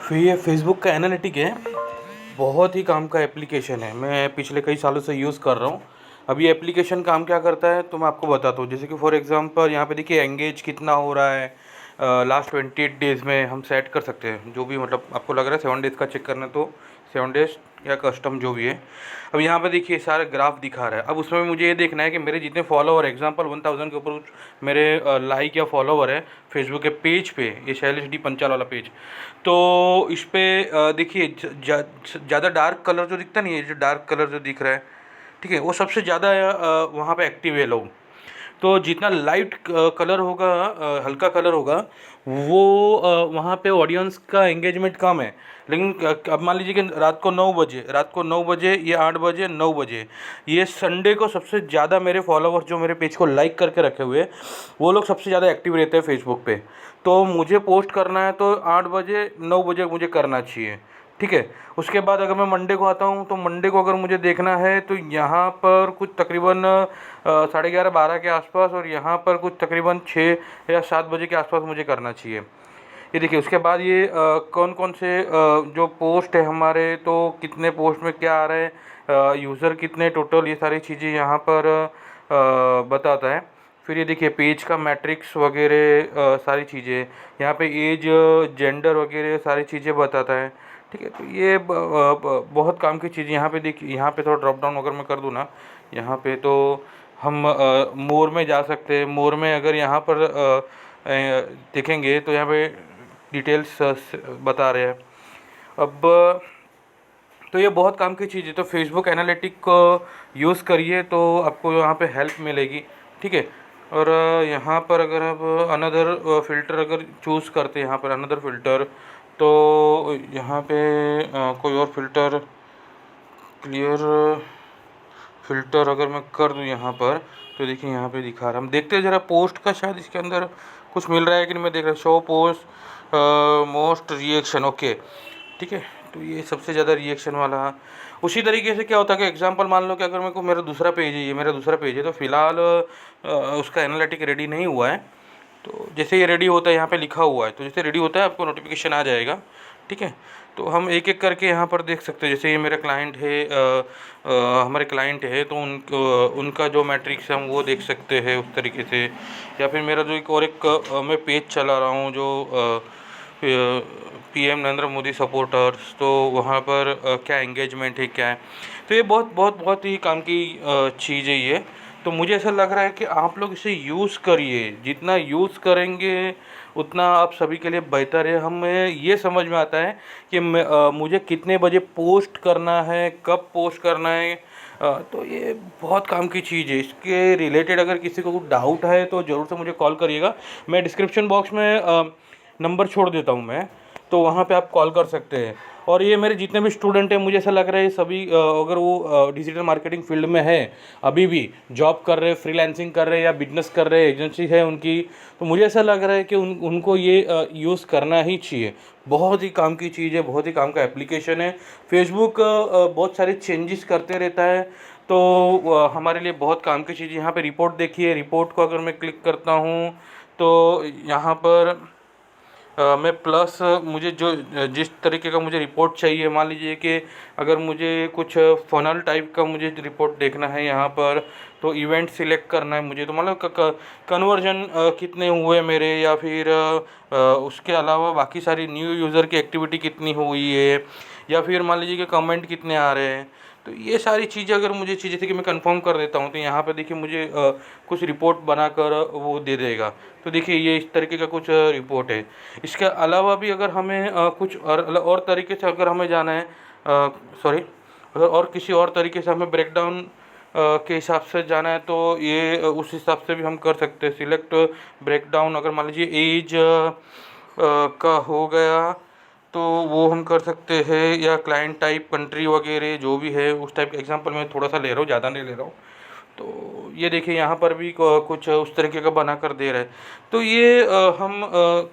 फिर ये फेसबुक का एनालिटिक है, बहुत ही काम का एप्लीकेशन है। मैं पिछले कई सालों से यूज़ कर रहा हूँ। अब ये एप्लीकेशन काम क्या करता है तो मैं आपको बताता हूँ। जैसे कि फॉर एग्जांपल यहाँ पे देखिए एंगेज कितना हो रहा है लास्ट 28 डेज़ में हम सेट कर सकते हैं। जो भी मतलब आपको लग रहा है 7 डेज़ का चेक करना है तो 7 डेज़ या कस्टम जो भी है। अब यहाँ पे देखिए सारा ग्राफ दिखा रहा है। अब उसमें मुझे ये देखना है कि मेरे जितने फॉलोवर एग्जांपल 1000 के ऊपर मेरे लाइक या फॉलोवर है फेसबुक के पेज पे, ये शैलेश डी पंचाल वाला पेज। तो इस पे देखिए ज़्यादा डार्क कलर जो दिखता नहीं है, जो डार्क कलर जो दिख रहा है, ठीक है, वो सबसे ज़्यादा वहाँ पे एक्टिव है लोग। तो जितना लाइट कलर होगा, हल्का कलर होगा, वो वहाँ पे ऑडियंस का एंगेजमेंट कम है। लेकिन अब मान लीजिए कि रात को 9 बजे या 8 बजे 9 बजे, ये संडे को सबसे ज़्यादा मेरे फॉलोवर्स जो मेरे पेज को लाइक करके रखे हुए हैं, वो लोग सबसे ज़्यादा एक्टिव रहते हैं फेसबुक पे। तो मुझे पोस्ट करना है तो 8 बजे 9 बजे मुझे करना चाहिए, ठीक है। उसके बाद अगर मैं मंडे को आता हूँ तो मंडे को अगर मुझे देखना है तो यहाँ पर कुछ तकरीबन 11:30 12 के आसपास, और यहाँ पर कुछ तकरीबन 6 या 7 बजे के आसपास मुझे करना चाहिए। ये देखिए उसके बाद ये कौन कौन से जो पोस्ट है हमारे, तो कितने पोस्ट में क्या आ रहा है, यूज़र कितने टोटल, ये सारी चीज़ें यहाँ पर बताता है। फिर ये देखिए पेज का मैट्रिक्स वगैरह सारी चीज़ें यहाँ पे, एज जेंडर वगैरह सारी चीज़ें बताता है, ठीक है। तो ये बहुत काम की चीज़। यहाँ पे देखिए, यहाँ पे थोड़ा ड्रॉप डाउन अगर मैं कर दूँ ना, यहाँ पे तो हम मोर में जा सकते हैं। मोर में अगर यहाँ पर देखेंगे तो यहाँ पे डिटेल्स बता रहे हैं। अब तो ये बहुत काम की चीज़ है। तो फेसबुक एनालिटिक को यूज़ करिए तो आपको यहाँ पे हेल्प मिलेगी, ठीक है। और यहाँ पर अगर आप अनदर फ़िल्टर अगर चूज़ करते हैं, यहाँ पर अनदर फ़िल्टर, तो यहाँ पे कोई और फ़िल्टर, क्लियर फ़िल्टर अगर मैं कर दूँ यहाँ पर, तो देखिए यहाँ पे दिखा रहा है। हम देखते हैं ज़रा पोस्ट का, शायद इसके अंदर कुछ मिल रहा है कि नहीं। मैं देख रहा show post most reaction, okay, ठीक है। तो ये सबसे ज़्यादा रिएक्शन वाला। उसी तरीके से क्या होता है कि एग्जांपल मान लो कि अगर मेरे को मेरा दूसरा पेज है, ये मेरा दूसरा पेज है, तो फ़िलहाल उसका एनालिटिक रेडी नहीं हुआ है। तो जैसे ये रेडी होता है, यहाँ पे लिखा हुआ है, तो जैसे रेडी होता है आपको नोटिफिकेशन आ जाएगा, ठीक है। तो हम एक एक करके यहाँ पर देख सकते हैं। जैसे ये मेरा क्लाइंट है, हमारे क्लाइंट है, तो उनका जो मैट्रिक्स है हम वो देख सकते हैं उस तरीके से। या फिर मेरा जो एक मैं पेज चला रहा हूँ जो पीएम नरेंद्र मोदी सपोर्टर्स, तो वहाँ पर क्या एंगेजमेंट है, क्या है। तो ये बहुत बहुत बहुत ही काम की चीज़ है ये। तो मुझे ऐसा लग रहा है कि आप लोग इसे यूज़ करिए। जितना यूज़ करेंगे उतना आप सभी के लिए बेहतर है। हमें ये समझ में आता है कि मुझे कितने बजे पोस्ट करना है, कब पोस्ट करना है। तो ये बहुत काम की चीज़ है। इसके रिलेटेड अगर किसी को कुछ डाउट है तो ज़रूर से मुझे कॉल करिएगा। मैं डिस्क्रिप्शन बॉक्स में नंबर छोड़ देता हूँ मैं, तो वहाँ पे आप कॉल कर सकते हैं। और ये मेरे जितने भी स्टूडेंट हैं, मुझे ऐसा लग रहा है सभी अगर वो डिजिटल मार्केटिंग फील्ड में है, अभी भी जॉब कर रहे हैं, फ्रीलांसिंग कर रहे हैं या बिजनेस कर रहे हैं, एजेंसी है उनकी, तो मुझे ऐसा लग रहा है कि उनको ये यूज़ करना ही चाहिए। बहुत ही काम की चीज़ है, बहुत ही काम का एप्लीकेशन है। फेसबुक बहुत सारे चेंजेस करते रहता है, तो हमारे लिए बहुत काम की चीज़ है। यहाँ पे रिपोर्ट देखिए, रिपोर्ट को अगर मैं क्लिक करता हूँ तो यहाँ पर मैं प्लस मुझे जो जिस तरीके का मुझे रिपोर्ट चाहिए, मान लीजिए कि अगर मुझे कुछ फ़नल टाइप का मुझे रिपोर्ट देखना है यहाँ पर, तो इवेंट सिलेक्ट करना है मुझे, तो मतलब कन्वर्जन कितने हुए मेरे, या फिर उसके अलावा बाकी सारी न्यू यूज़र की एक्टिविटी कितनी हुई है, या फिर मान लीजिए कि कमेंट कितने आ रहे हैं। तो ये सारी चीज़ें अगर मुझे चाहिए, जैसे कि मैं कंफर्म कर देता हूँ, तो यहाँ पे देखिए मुझे कुछ रिपोर्ट बनाकर वो दे देगा। तो देखिए ये इस तरीके का कुछ रिपोर्ट है। इसके अलावा भी अगर हमें कुछ और तरीके से अगर हमें जाना है, सॉरी, अगर और किसी और तरीके से हमें ब्रेकडाउन के हिसाब से जाना है, तो ये उस हिसाब से भी हम कर सकते हैं। सिलेक्ट ब्रेकडाउन, अगर मान लीजिए एज का हो गया तो वो हम कर सकते हैं, या क्लाइंट टाइप, कंट्री वगैरह जो भी है उस टाइप का एग्जांपल मैं थोड़ा सा ले रहा हूँ, ज़्यादा नहीं ले रहा हूँ। तो ये देखिए यहाँ पर भी कुछ उस तरीके का बना कर दे रहा है। तो ये हम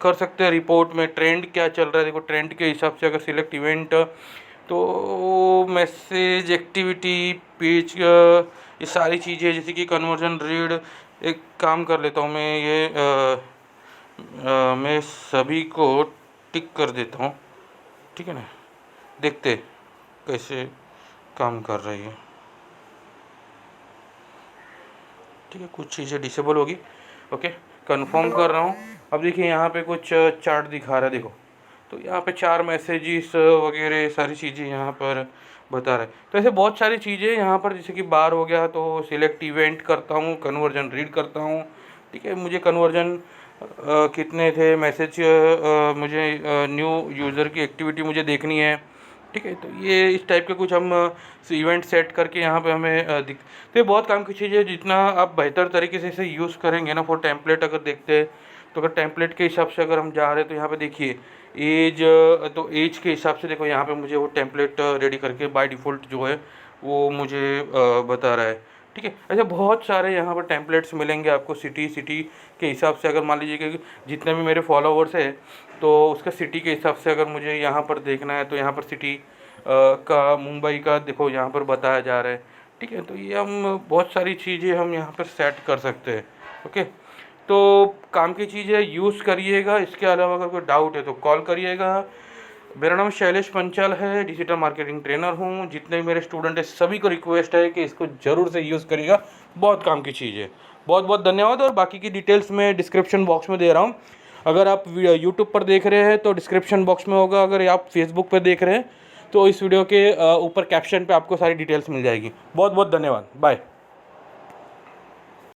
कर सकते हैं। रिपोर्ट में ट्रेंड क्या चल रहा है, देखो ट्रेंड के हिसाब से अगर सिलेक्ट इवेंट, तो मैसेज, एक्टिविटी, पेज, ये सारी चीज़ें, जैसे कि कन्वर्जन, रीड। एक काम कर लेता हूँ मैं, मैं सभी को टिक कर देता हूँ। ठीक है ना। देखते कैसे काम कर रही है। ठीक है, कुछ चीज़ें डिसेबल होगी। ओके, कंफर्म कर रहा हूँ। अब देखिए यहाँ पे कुछ चार्ट दिखा रहा है, देखो। तो यहाँ पे 4 मैसेजेस वगैरह सारी चीज़ें यहाँ पर बता रहा है। तो ऐसे बहुत सारी चीज़ें यहाँ पर, जैसे कि बार हो गया तो सिलेक्ट इवेंट करता हूँ, कन्वर्जन रीड करता हूँ। ठीक है, मुझे कन्वर्जन कितने थे, मैसेज मुझे न्यू यूज़र की एक्टिविटी मुझे देखनी है। ठीक है, तो ये इस टाइप के कुछ हम इवेंट सेट करके यहाँ पे हमें दिख। तो ये बहुत काम की चीज़ है। जितना आप बेहतर तरीके से इसे यूज़ करेंगे ना, फॉर टेम्पलेट अगर देखते हैं तो अगर टेम्पलेट के हिसाब से अगर हम जा रहे हैं तो यहाँ पे देखिए एज, तो एज के हिसाब से देखो यहाँ पे मुझे वो टेम्पलेट रेडी करके बाय डिफ़ॉल्ट जो है वो मुझे बता रहा है। ठीक है, ऐसे बहुत सारे यहाँ पर टेम्पलेट्स मिलेंगे आपको। सिटी सिटी के हिसाब से, अगर मान लीजिए कि जितने भी मेरे फॉलोवर्स है तो उसका सिटी के हिसाब से अगर मुझे यहाँ पर देखना है तो यहाँ पर सिटी का, मुंबई का देखो यहाँ पर बताया जा रहा है। ठीक है, तो ये हम बहुत सारी चीज़ें हम यहाँ पर सेट कर सकते हैं। ओके, तो काम की चीज़ें यूज़ करिएगा। इसके अलावा अगर कोई डाउट है तो कॉल करिएगा। मेरा नाम शैलेश पंचाल है, डिजिटल मार्केटिंग ट्रेनर हूँ। जितने भी मेरे स्टूडेंट हैं सभी को रिक्वेस्ट है कि इसको ज़रूर से यूज़ करिएगा, बहुत काम की चीज़ है। बहुत बहुत धन्यवाद। और बाकी की डिटेल्स मैं डिस्क्रिप्शन बॉक्स में दे रहा हूँ। अगर आप यूट्यूब पर देख रहे हैं तो डिस्क्रिप्शन बॉक्स में होगा। अगर आप फेसबुक पर देख रहे हैं तो इस वीडियो के ऊपर कैप्शन पे आपको सारी डिटेल्स मिल जाएगी। बहुत बहुत धन्यवाद, बाय।